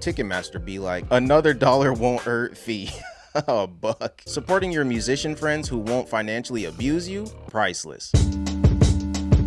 Ticketmaster be like, another dollar won't hurt fee. A buck. Supporting your musician friends who won't financially abuse you? Priceless.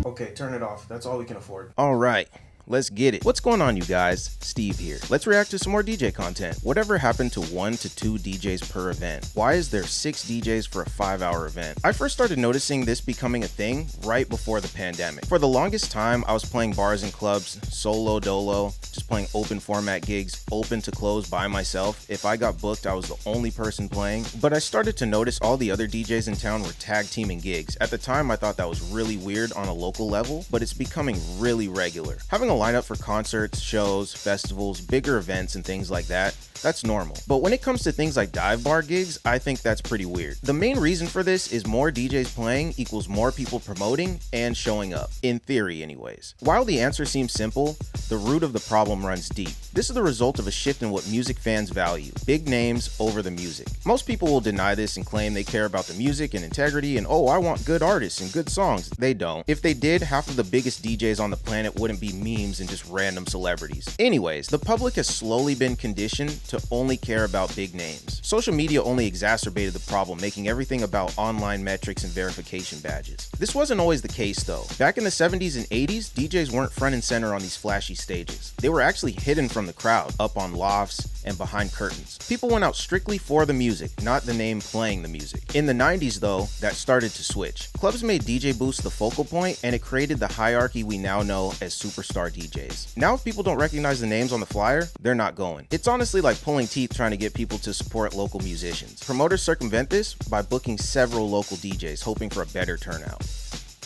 Okay, turn it off. That's all we can afford. All right. Let's get it. What's going on, you guys? Steve here. Let's react to some more DJ content. Whatever happened to 1 to 2 DJs per event? Why is there 6 DJs for a 5-hour event? I first started noticing this becoming a thing right before the pandemic. For the longest time, I was playing bars and clubs, solo dolo, just playing open format gigs, open to close by myself. If I got booked, I was the only person playing. But I started to notice all the other DJs in town were tag teaming gigs. At the time, I thought that was really weird on a local level, but it's becoming really regular. Having a lineup for concerts, shows, festivals, bigger events, and things like that, that's normal. But when it comes to things like dive bar gigs, I think that's pretty weird. The main reason for this is more DJs playing equals more people promoting and showing up, in theory anyways. While the answer seems simple, the root of the problem runs deep. This is the result of a shift in what music fans value, big names over the music. Most people will deny this and claim they care about the music and integrity and, oh, I want good artists and good songs. They don't. If they did, half of the biggest DJs on the planet wouldn't be memes and just random celebrities. Anyways, the public has slowly been conditioned to only care about big names. Social media only exacerbated the problem, making everything about online metrics and verification badges. This wasn't always the case though. Back in the 70s and 80s, DJs weren't front and center on these flashy stages. They were actually hidden from the crowd, up on lofts and behind curtains. People went out strictly for the music, not the name playing the music. In the 90s though, that started to switch. Clubs made DJ booths the focal point, and it created the hierarchy we now know as superstar DJs. Now if people don't recognize the names on the flyer, they're not going. It's honestly like pulling teeth trying to get people to support local musicians. Promoters circumvent this by booking several local DJs, hoping for a better turnout.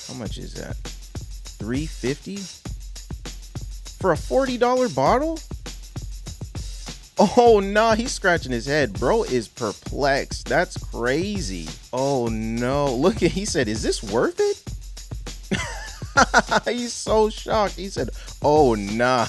How much is that? $3.50? For a $40 bottle? Oh nah, he's scratching his head. Bro is perplexed. That's crazy. Oh no. Look at, he said, is this worth it? He's so shocked. He said, oh nah.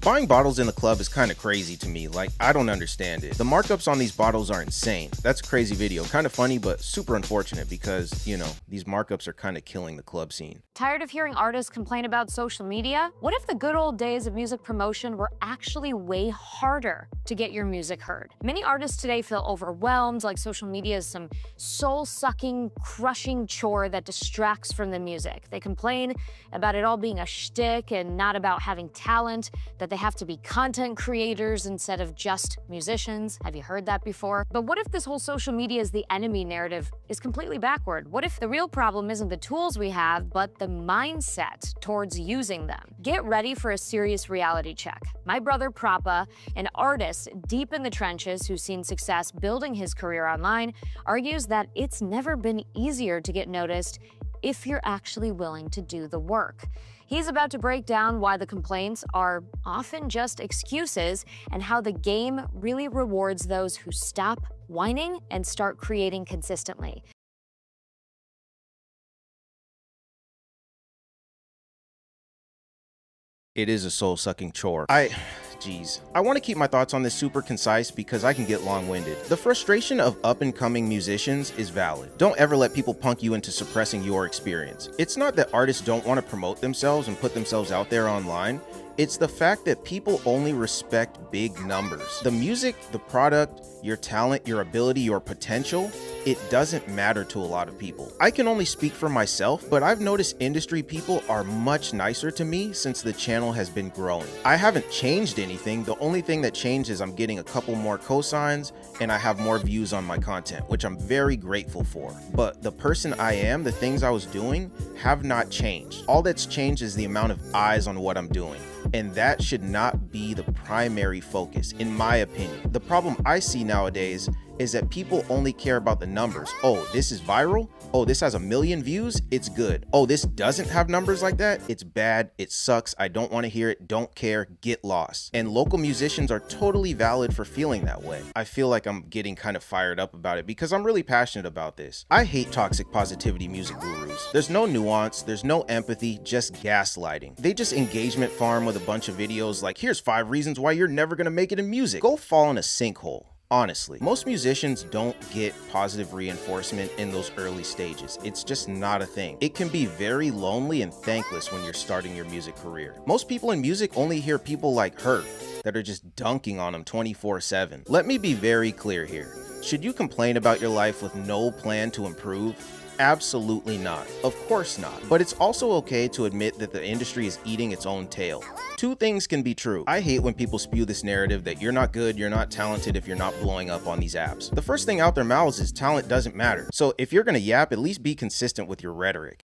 Buying bottles in the club is kind of crazy to me. Like, I don't understand it. The markups on these bottles are insane. That's a crazy video. Kind of funny, but super unfortunate because, you know, these markups are kind of killing the club scene. Tired of hearing artists complain about social media? What if the good old days of music promotion were actually way harder to get your music heard? Many artists today feel overwhelmed, like social media is some soul-sucking, crushing chore that distracts from the music. They complain about it all being a shtick and not about having talent, that they have to be content creators instead of just musicians. Have you heard that before? But what if this whole social media is the enemy narrative is completely backward? What if the real problem isn't the tools we have, but the mindset towards using them? Get ready for a serious reality check. My brother Prappa, an artist deep in the trenches who's seen success building his career online, argues that it's never been easier to get noticed if you're actually willing to do the work. He's about to break down why the complaints are often just excuses and how the game really rewards those who stop whining and start creating consistently. It is a soul-sucking chore. I want to keep my thoughts on this super concise because I can get long-winded. The frustration of up-and-coming musicians is valid. Don't ever let people punk you into suppressing your experience. It's not that artists don't want to promote themselves and put themselves out there online. It's the fact that people only respect big numbers. The music, the product, your talent, your ability, your potential, it doesn't matter to a lot of people. I can only speak for myself, but I've noticed industry people are much nicer to me since the channel has been growing. I haven't changed anything. The only thing that changed is I'm getting a couple more cosigns and I have more views on my content, which I'm very grateful for. But the person I am, the things I was doing, have not changed. All that's changed is the amount of eyes on what I'm doing. And that should not be the primary focus, in my opinion. The problem I see nowadays is that people only care about the numbers. Oh, this is viral? Oh, this has 1 million views? It's good. Oh, this doesn't have numbers like that? It's bad. It sucks. I don't want to hear it. Don't care. Get lost. And local musicians are totally valid for feeling that way. I feel like I'm getting kind of fired up about it because I'm really passionate about this. I hate toxic positivity music gurus. There's no nuance. There's no empathy, just gaslighting. They just engagement farm with a bunch of videos like, here's 5 reasons why you're never going to make it in music. Go fall in a sinkhole. Honestly, most musicians don't get positive reinforcement in those early stages. It's just not a thing. It can be very lonely and thankless when you're starting your music career. Most people in music only hear people like her, that are just dunking on them 24/7. Let me be very clear here. Should you complain about your life with no plan to improve? Absolutely not. Of course not. But it's also okay to admit that the industry is eating its own tail. Two things can be true. I hate when people spew this narrative that you're not good, you're not talented if you're not blowing up on these apps. The first thing out their mouths is talent doesn't matter. So if you're gonna yap, at least be consistent with your rhetoric.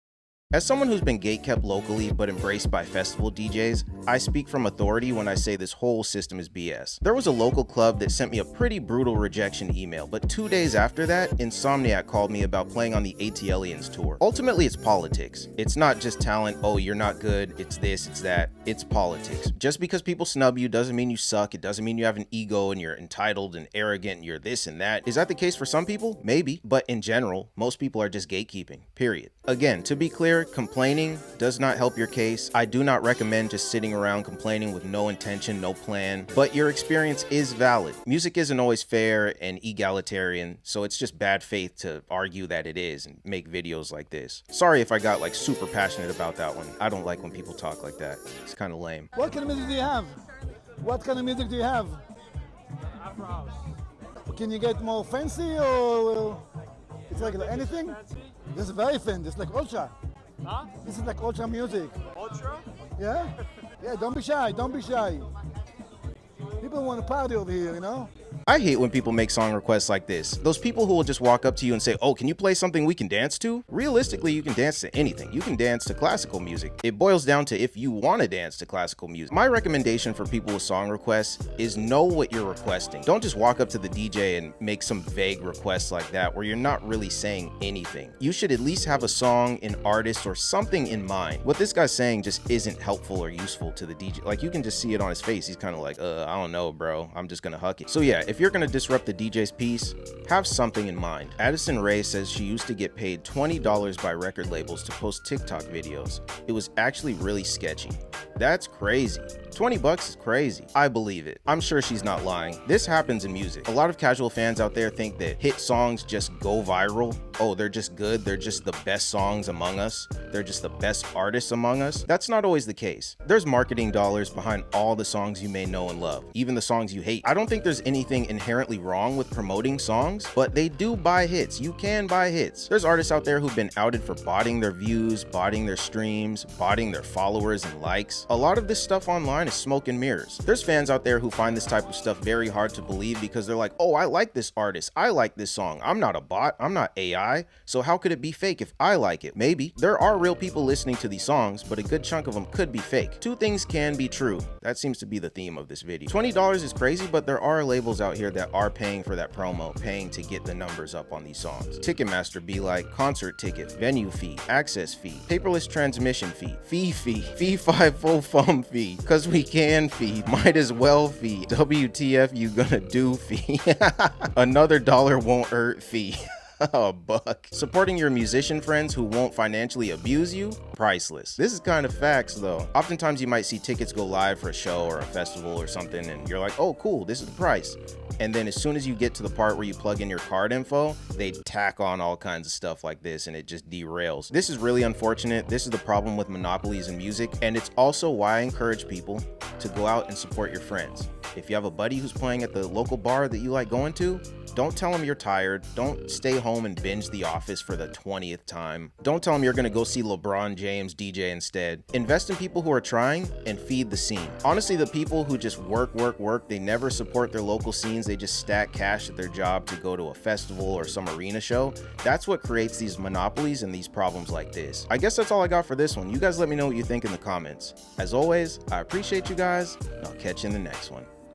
As someone who's been gatekept locally but embraced by festival DJs, I speak from authority when I say this whole system is BS. There was a local club that sent me a pretty brutal rejection email, but 2 days after that, Insomniac called me about playing on the ATLians tour. Ultimately, it's politics. It's not just talent, oh, you're not good, it's this, it's that. It's politics. Just because people snub you doesn't mean you suck, it doesn't mean you have an ego and you're entitled and arrogant and you're this and that. Is that the case for some people? Maybe, but in general, most people are just gatekeeping, period. Again, to be clear, complaining does not help your case. I do not recommend just sitting around complaining with no intention, no plan, but your experience is valid. Music isn't always fair and egalitarian, so it's just bad faith to argue that it is and make videos like this. Sorry if I got like super passionate about that one. I don't like when people talk like that. It's kind of lame. What kind of music do you have? What kind of music do you have? Afro house. Can you get more fancy or it's like anything? Fancy? This is very thin. This is like ultra. Huh? This is like ultra music. Ultra? Yeah? Yeah, don't be shy. Don't be shy. People want to party over here, you know? I hate when people make song requests like this. Those people who will just walk up to you and say, oh, can you play something we can dance to? Realistically, you can dance to anything. You can dance to classical music. It boils down to if you want to dance to classical music. My recommendation for people with song requests is know what you're requesting. Don't just walk up to the DJ and make some vague requests like that where you're not really saying anything. You should at least have a song, an artist, or something in mind. What this guy's saying just isn't helpful or useful to the DJ. Like, you can just see it on his face. He's kind of like, I don't know, bro. I'm just gonna huck it. So yeah, if you're gonna disrupt the DJ's piece, have something in mind. Addison Rae says she used to get paid $20 by record labels to post TikTok videos. It was actually really sketchy. That's crazy. 20 bucks is crazy. I believe it. I'm sure she's not lying. This happens in music. A lot of casual fans out there think that hit songs just go viral. Oh, they're just good. They're just the best songs among us. They're just the best artists among us. That's not always the case. There's marketing dollars behind all the songs you may know and love, even the songs you hate. I don't think there's anything inherently wrong with promoting songs, but they do buy hits. You can buy hits. There's artists out there who've been outed for botting their views, botting their streams, botting their followers and likes. A lot of this stuff online is smoke and mirrors. There's fans out there who find this type of stuff very hard to believe because they're like, oh, I like this artist. I like this song. I'm not a bot. I'm not AI. So how could it be fake if I like it? Maybe. There are real people listening to these songs, but a good chunk of them could be fake. Two things can be true. That seems to be the theme of this video. $20 is crazy, but there are labels out here that are paying for that promo, paying to get the numbers up on these songs. Ticketmaster be like concert ticket, venue fee, access fee, paperless transmission fee, fee 5 fum fee, cause we can fee, might as well fee, WTF you gonna do fee, another dollar won't hurt fee. A buck. Supporting your musician friends who won't financially abuse you? Priceless. This is kind of facts though. Oftentimes you might see tickets go live for a show or a festival or something and you're like, oh cool, this is the price. And then as soon as you get to the part where you plug in your card info, they tack on all kinds of stuff like this and it just derails. This is really unfortunate. This is the problem with monopolies in music, and it's also why I encourage people to go out and support your friends. If you have a buddy who's playing at the local bar that you like going to, don't tell him you're tired. Don't stay home and binge The Office for the 20th time. Don't tell him you're gonna go see LeBron James DJ instead. Invest in people who are trying and feed the scene. Honestly, the people who just work, they never support their local scenes, they just stack cash at their job to go to a festival or some arena show. That's what creates these monopolies and these problems like this. I guess that's all I got for this one. You guys let me know what you think in the comments. As always, I appreciate you guys, and I'll catch you in the next one.